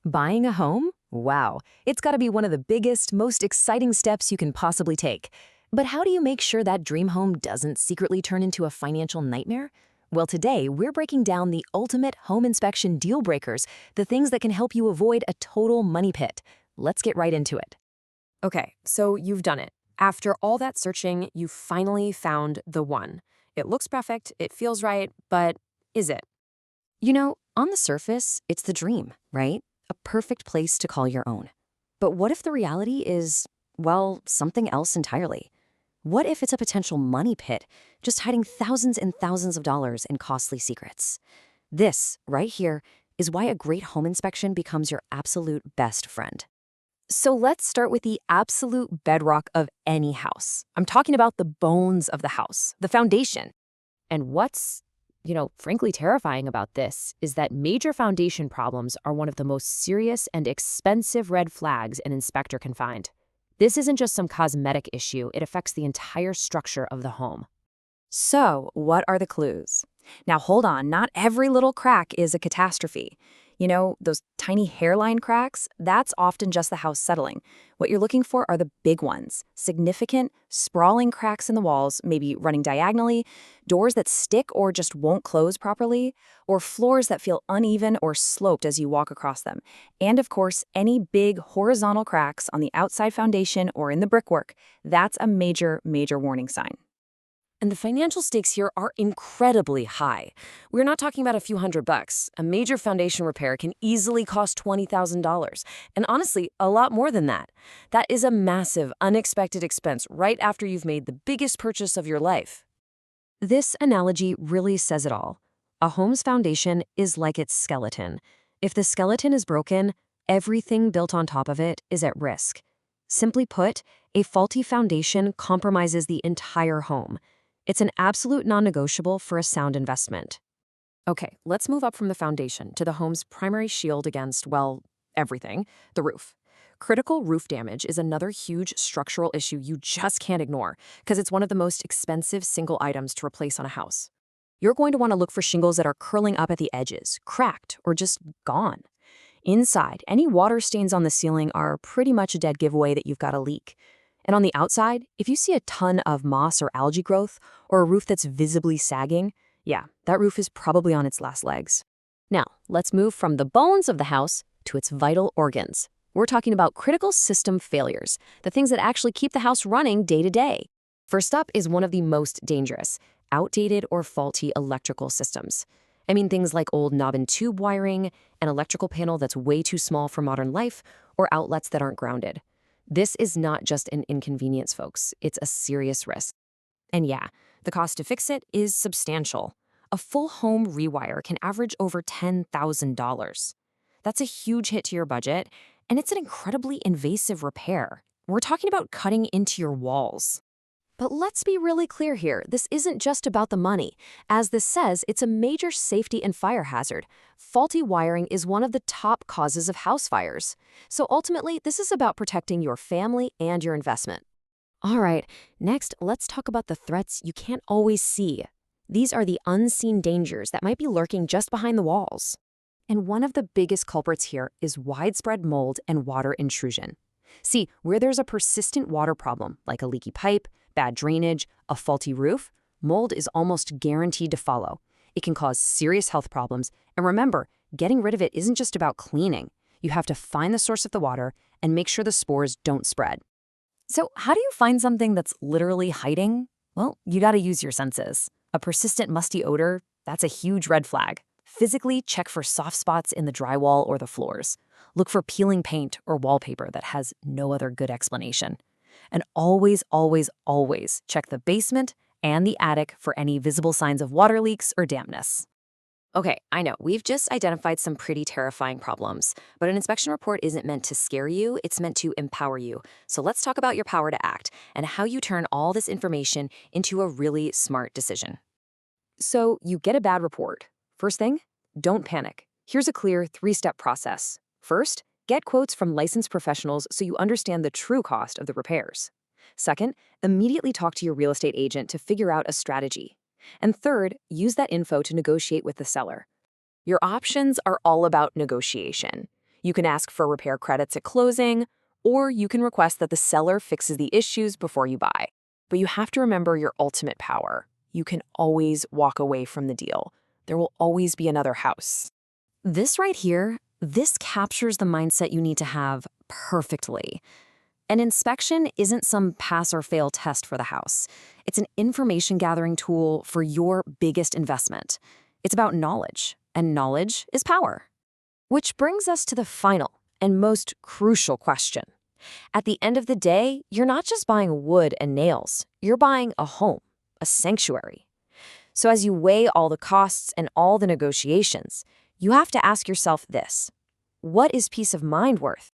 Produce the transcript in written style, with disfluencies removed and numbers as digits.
Buying a home? Wow, it's got to be one of the biggest, most exciting steps you can possibly take. But how do you make sure that dream home doesn't secretly turn into a financial nightmare? Well, today we're breaking down the ultimate home inspection deal breakers, the things that can help you avoid a total money pit. Let's get right into it. Okay, so you've done it. After all that searching, you finally found the one. It looks perfect, it feels right, but is it? On the surface, it's the dream, right? A perfect place to call your own. But what if the reality is, well, something else entirely? What if it's a potential money pit, just hiding thousands and thousands of dollars in costly secrets? This, right here, is why a great home inspection becomes your absolute best friend. So let's start with the absolute bedrock of any house. I'm talking about the bones of the house, the foundation. And what's, frankly terrifying about this is that major foundation problems are one of the most serious and expensive red flags an inspector can find. This isn't just some cosmetic issue, it affects the entire structure of the home. So, what are the clues? Now, hold on, not every little crack is a catastrophe. Those tiny hairline cracks, that's often just the house settling. What you're looking for are the big ones, significant, sprawling cracks in the walls, maybe running diagonally, doors that stick or just won't close properly, or floors that feel uneven or sloped as you walk across them. And of course, any big horizontal cracks on the outside foundation or in the brickwork, that's a major, major warning sign. And the financial stakes here are incredibly high. We're not talking about a few $100. A major foundation repair can easily cost $20,000. And honestly, a lot more than that. That is a massive, unexpected expense right after you've made the biggest purchase of your life. This analogy really says it all. A home's foundation is like its skeleton. If the skeleton is broken, everything built on top of it is at risk. Simply put, a faulty foundation compromises the entire home. It's an absolute non-negotiable for a sound investment. Okay, let's move up from the foundation to the home's primary shield against, well, everything, the roof. Critical roof damage is another huge structural issue you just can't ignore because it's one of the most expensive single items to replace on a house. You're going to want to look for shingles that are curling up at the edges, cracked, or just gone. Inside, any water stains on the ceiling are pretty much a dead giveaway that you've got a leak. And on the outside, if you see a ton of moss or algae growth, or a roof that's visibly sagging, yeah, that roof is probably on its last legs. Now, let's move from the bones of the house to its vital organs. We're talking about critical system failures, the things that actually keep the house running day to day. First up is one of the most dangerous, outdated or faulty electrical systems. I mean things like old knob and tube wiring, an electrical panel that's way too small for modern life, or outlets that aren't grounded. This is not just an inconvenience, folks. It's a serious risk. And yeah, the cost to fix it is substantial. A full home rewire can average over $10,000. That's a huge hit to your budget, and it's an incredibly invasive repair. We're talking about cutting into your walls. But let's be really clear here. This isn't just about the money. As this says, it's a major safety and fire hazard. Faulty wiring is one of the top causes of house fires. So ultimately, this is about protecting your family and your investment. All right, next, let's talk about the threats you can't always see. These are the unseen dangers that might be lurking just behind the walls. And one of the biggest culprits here is widespread mold and water intrusion. See, where there's a persistent water problem, like a leaky pipe, bad drainage, a faulty roof, mold is almost guaranteed to follow. It can cause serious health problems, and remember, getting rid of it isn't just about cleaning. You have to find the source of the water and make sure the spores don't spread. So how do you find something that's literally hiding? Well, you gotta use your senses. A persistent musty odor, that's a huge red flag. Physically check for soft spots in the drywall or the floors. Look for peeling paint or wallpaper that has no other good explanation. And always, always, always check the basement and the attic for any visible signs of water leaks or dampness. Okay, I know, we've just identified some pretty terrifying problems, but an inspection report isn't meant to scare you, it's meant to empower you. So let's talk about your power to act and how you turn all this information into a really smart decision. So you get a bad report. First thing, don't panic. Here's a clear 3-step process. First, get quotes from licensed professionals so you understand the true cost of the repairs. Second, immediately talk to your real estate agent to figure out a strategy. And third, use that info to negotiate with the seller. Your options are all about negotiation. You can ask for repair credits at closing, or you can request that the seller fixes the issues before you buy. But you have to remember your ultimate power. You can always walk away from the deal. There will always be another house. This right here, this captures the mindset you need to have perfectly. An inspection isn't some pass or fail test for the house. It's an information gathering tool for your biggest investment. It's about knowledge, and knowledge is power. Which brings us to the final and most crucial question. At the end of the day, you're not just buying wood and nails, you're buying a home, a sanctuary. So as you weigh all the costs and all the negotiations, you have to ask yourself this: what is peace of mind worth?